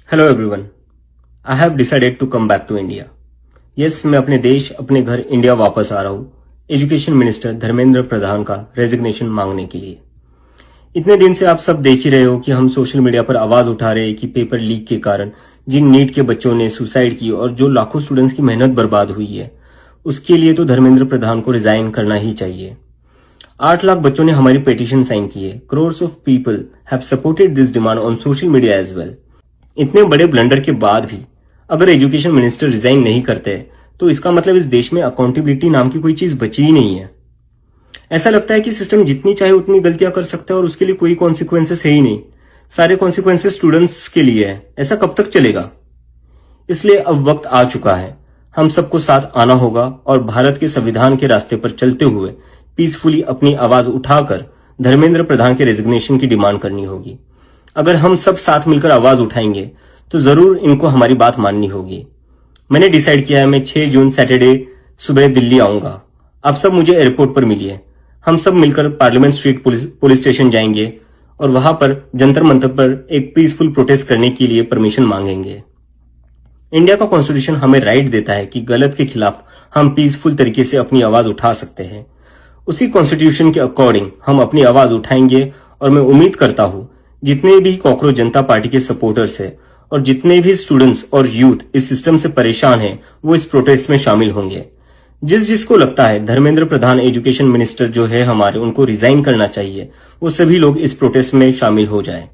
Hello everyone, I have decided to come back to India. Yes, मैं अपने देश अपने घर इंडिया वापस आ रहा हूँ एजुकेशन मिनिस्टर धर्मेंद्र प्रधान का रेजिग्नेशन मांगने के लिए। इतने दिन से आप सब देख ही रहे हो कि हम सोशल मीडिया पर आवाज उठा रहे हैं कि पेपर लीक के कारण जिन नीट के बच्चों ने सुसाइड की और जो लाखों स्टूडेंट्स की मेहनत बर्बाद हुई है, उसके लिए तो धर्मेंद्र प्रधान को रिजाइन करना ही चाहिए। 8 लाख बच्चों ने हमारी पिटीशन साइन की है। Crores of people have supported this demand on social media as well. इतने बड़े ब्लंडर के बाद भी अगर एजुकेशन मिनिस्टर रिजाइन नहीं करते तो इसका मतलब इस देश में अकाउंटेबिलिटी नाम की कोई चीज बची ही नहीं है। ऐसा लगता है कि सिस्टम जितनी चाहे उतनी गलतियां कर सकता है और उसके लिए कोई कॉन्सिक्वेंसेस है ही नहीं। सारे कॉन्सिक्वेंसेस स्टूडेंट्स के लिए है। ऐसा कब तक चलेगा? इसलिए अब वक्त आ चुका है, हम सबको साथ आना होगा और भारत के संविधान के रास्ते पर चलते हुए पीसफुली अपनी आवाज उठाकर धर्मेंद्र प्रधान के रेजिग्नेशन की डिमांड करनी होगी। अगर हम सब साथ मिलकर आवाज उठाएंगे तो जरूर इनको हमारी बात माननी होगी। मैंने डिसाइड किया है, मैं 6 जून सैटरडे सुबह दिल्ली आऊंगा। आप सब मुझे एयरपोर्ट पर मिलिए। हम सब मिलकर पार्लियामेंट स्ट्रीट पुलिस स्टेशन जाएंगे और वहां पर जंतर मंतर पर एक पीसफुल प्रोटेस्ट करने के लिए परमिशन मांगेंगे। इंडिया का कॉन्स्टिट्यूशन हमें राइट देता है कि गलत के खिलाफ हम पीसफुल तरीके से अपनी आवाज उठा सकते हैं। उसी कॉन्स्टिट्यूशन के अकॉर्डिंग हम अपनी आवाज उठाएंगे और मैं उम्मीद करता हूं जितने भी कॉकरोच जनता पार्टी के सपोर्टर्स हैं और जितने भी स्टूडेंट्स और यूथ इस सिस्टम से परेशान हैं, वो इस प्रोटेस्ट में शामिल होंगे। जिसको लगता है धर्मेंद्र प्रधान एजुकेशन मिनिस्टर जो है हमारे, उनको रिजाइन करना चाहिए, वो सभी लोग इस प्रोटेस्ट में शामिल हो जाएं।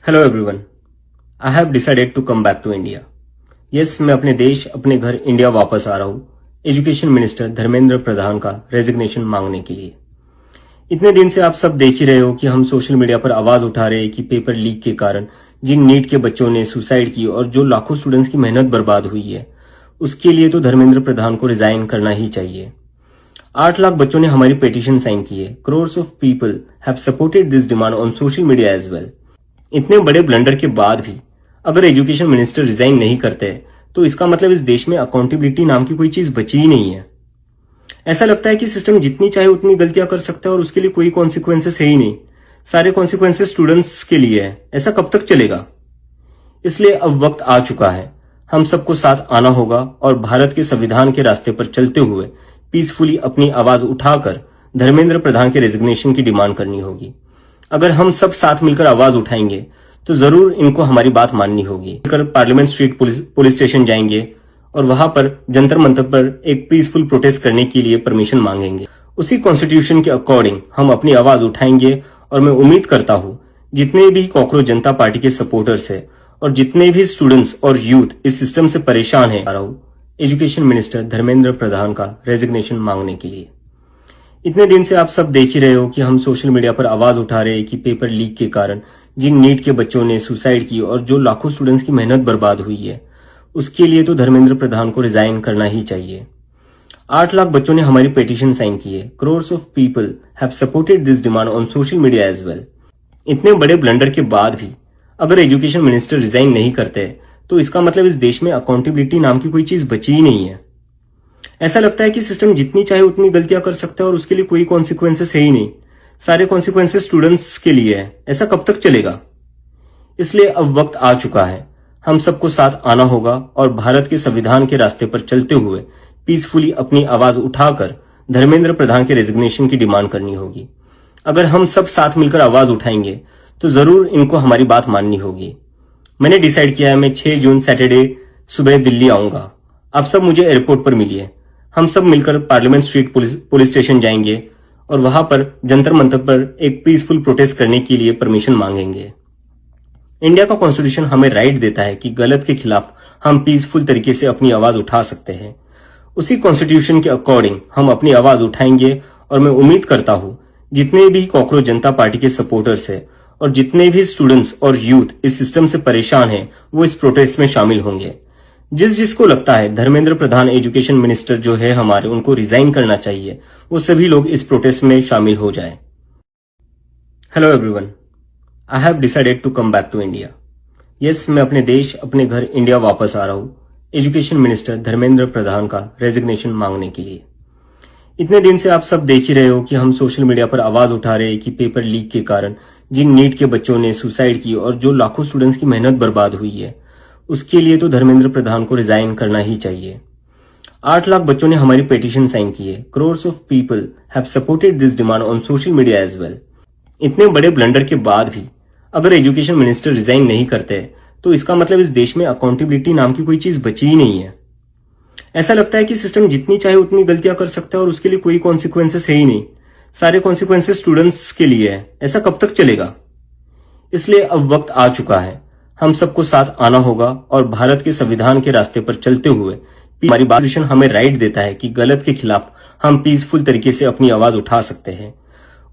Hello everyone, I have decided to come back to India. Yes, मैं अपने देश अपने घर इंडिया वापस आ रहा हूँ एजुकेशन मिनिस्टर धर्मेंद्र प्रधान का रेजिग्नेशन मांगने के लिए। इतने दिन से आप सब देख ही रहे हो कि हम सोशल मीडिया पर आवाज उठा रहे हैं कि पेपर लीक के कारण जिन नीट के बच्चों ने सुसाइड की और जो लाखों स्टूडेंट्स की मेहनत बर्बाद हुई है, उसके लिए तो धर्मेंद्र प्रधान को रिजाइन करना ही चाहिए। 8 लाख बच्चों ने हमारी पिटीशन साइन की है। Crores of people have supported this demand on social media as well. इतने बड़े ब्लंडर के बाद भी अगर एजुकेशन मिनिस्टर रिजाइन नहीं करते तो इसका मतलब इस देश में अकाउंटेबिलिटी नाम की कोई चीज बची ही नहीं है। ऐसा लगता है कि सिस्टम जितनी चाहे उतनी गलतियां कर सकता है और उसके लिए कोई कॉन्सिक्वेंसेस है ही नहीं। सारे कॉन्सिक्वेंसेस स्टूडेंट्स के लिए है। ऐसा कब तक चलेगा? इसलिए अब वक्त आ चुका है, हम सबको साथ आना होगा और भारत के संविधान के रास्ते पर चलते हुए पीसफुली अपनी आवाज उठाकर धर्मेंद्र प्रधान के रेजिग्नेशन की डिमांड करनी होगी। अगर हम सब साथ मिलकर आवाज उठाएंगे तो जरूर इनको हमारी बात माननी होगी। पार्लियामेंट स्ट्रीट पुलिस स्टेशन जाएंगे और वहां पर जंतर मंतर पर एक पीसफुल प्रोटेस्ट करने के लिए परमिशन मांगेंगे। उसी कॉन्स्टिट्यूशन के अकॉर्डिंग हम अपनी आवाज उठाएंगे और मैं उम्मीद करता हूं जितने भी कॉकरोच जनता पार्टी के सपोर्टर्स हैं और जितने भी स्टूडेंट्स और यूथ इस सिस्टम से परेशान हैं, एजुकेशन मिनिस्टर धर्मेंद्र प्रधान का रेजिग्नेशन मांगने के लिए। इतने दिन से आप सब देख ही रहे हो कि हम सोशल मीडिया पर आवाज उठा रहे हैं कि पेपर लीक के कारण जिन नीट के बच्चों ने सुसाइड की और जो लाखों स्टूडेंट्स की मेहनत बर्बाद हुई है, उसके लिए तो धर्मेंद्र प्रधान को रिजाइन करना ही चाहिए। 8 लाख बच्चों ने हमारी पिटीशन साइन की है। Crores of people have supported this demand on social media as well. इतने बड़े ब्लंडर के बाद भी अगर एजुकेशन मिनिस्टर रिजाइन नहीं करते तो इसका मतलब इस देश में अकाउंटेबिलिटी नाम की कोई चीज बची ही नहीं है। ऐसा लगता है कि सिस्टम जितनी चाहे उतनी गलतियां कर सकता है और उसके लिए कोई कॉन्सिक्वेंसेस है ही नहीं। सारे कॉन्सिक्वेंसेस स्टूडेंट्स के लिए है। ऐसा कब तक चलेगा? इसलिए अब वक्त आ चुका है, हम सबको साथ आना होगा और भारत के संविधान के रास्ते पर चलते हुए पीसफुली अपनी आवाज उठाकर धर्मेंद्र प्रधान के रेजिग्नेशन की डिमांड करनी होगी। अगर हम सब साथ मिलकर आवाज उठाएंगे तो जरूर इनको हमारी बात माननी होगी। मैंने डिसाइड किया है, मैं 6 जून सैटरडे सुबह दिल्ली आऊंगा। आप सब मुझे एयरपोर्ट पर मिलिए। हम सब मिलकर पार्लियामेंट स्ट्रीट पुलिस स्टेशन जाएंगे और वहां पर जंतर मंतर पर एक पीसफुल प्रोटेस्ट करने के लिए परमिशन मांगेंगे। इंडिया का कॉन्स्टिट्यूशन हमें राइट देता है कि गलत के खिलाफ हम पीसफुल तरीके से अपनी आवाज उठा सकते हैं। उसी कॉन्स्टिट्यूशन के अकॉर्डिंग हम अपनी आवाज उठाएंगे और मैं उम्मीद करता हूं जितने भी कॉकरोच जनता पार्टी के सपोर्टर्स हैं और जितने भी स्टूडेंट्स और यूथ इस सिस्टम से परेशान हैं, वो इस प्रोटेस्ट में शामिल होंगे। जिसको लगता है धर्मेंद्र प्रधान एजुकेशन मिनिस्टर जो है हमारे, उनको रिजाइन करना चाहिए, वो सभी लोग इस प्रोटेस्ट में शामिल हो जाएं। Hello everyone, I have decided to come back to India. Yes, मैं अपने देश अपने घर इंडिया वापस आ रहा हूँ एजुकेशन मिनिस्टर धर्मेंद्र प्रधान का रेजिग्नेशन मांगने के लिए। इतने दिन से आप सब देख ही रहे हो कि हम सोशल मीडिया पर आवाज उठा रहे हैं कि पेपर लीक के कारण जिन नीट के बच्चों ने सुसाइड की और जो लाखों स्टूडेंट्स की मेहनत बर्बाद हुई है, उसके लिए तो धर्मेंद्र प्रधान को रिजाइन करना ही चाहिए। 8 लाख बच्चों ने हमारी पेटिशन साइन की है। Crores of people have supported this demand on social media as well. इतने बड़े ब्लंडर के बाद भी अगर एजुकेशन मिनिस्टर रिजाइन नहीं करते तो इसका मतलब इस देश में अकाउंटेबिलिटी नाम की कोई चीज बची ही नहीं है। ऐसा लगता है कि सिस्टम जितनी चाहे उतनी गलतियां कर सकता है और उसके लिए कोई कॉन्सिक्वेंसेस है ही नहीं। सारे कॉन्सिक्वेंसेस स्टूडेंट्स के लिए है। ऐसा कब तक चलेगा? इसलिए अब वक्त आ चुका है, हम सबको साथ आना होगा और भारत के संविधान के रास्ते पर चलते हुए हमारी कॉन्स्टिट्यूशन हमें राइट देता है कि गलत के खिलाफ हम पीसफुल तरीके से अपनी आवाज उठा सकते हैं।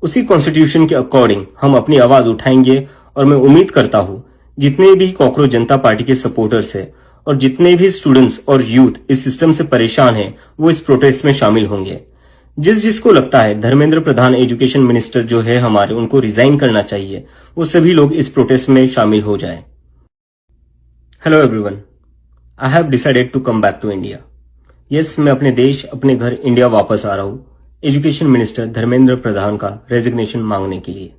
उसी कॉन्स्टिट्यूशन के अकॉर्डिंग हम अपनी आवाज उठाएंगे और मैं उम्मीद करता हूं जितने भी कॉकरोच जनता पार्टी के सपोर्टर्स हैं और जितने भी स्टूडेंट्स और यूथ इस सिस्टम से परेशान हैं वो इस प्रोटेस्ट में शामिल होंगे। जिसको लगता है धर्मेंद्र प्रधान एजुकेशन मिनिस्टर जो है हमारे, उनको रिजाइन करना चाहिए, वो सभी लोग इस प्रोटेस्ट में शामिल हो जाएं। Hello everyone, I have decided to come back to India. Yes, मैं अपने देश, अपने घर इंडिया वापस आ रहा हूं एजुकेशन मिनिस्टर धर्मेंद्र प्रधान का रेजिग्नेशन मांगने के लिए।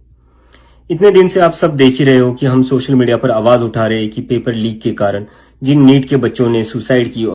इतने दिन से आप सब देख ही रहे हो कि हम सोशल मीडिया पर आवाज उठा रहे हैं कि पेपर लीक के कारण जिन नीट के बच्चों ने सुसाइड की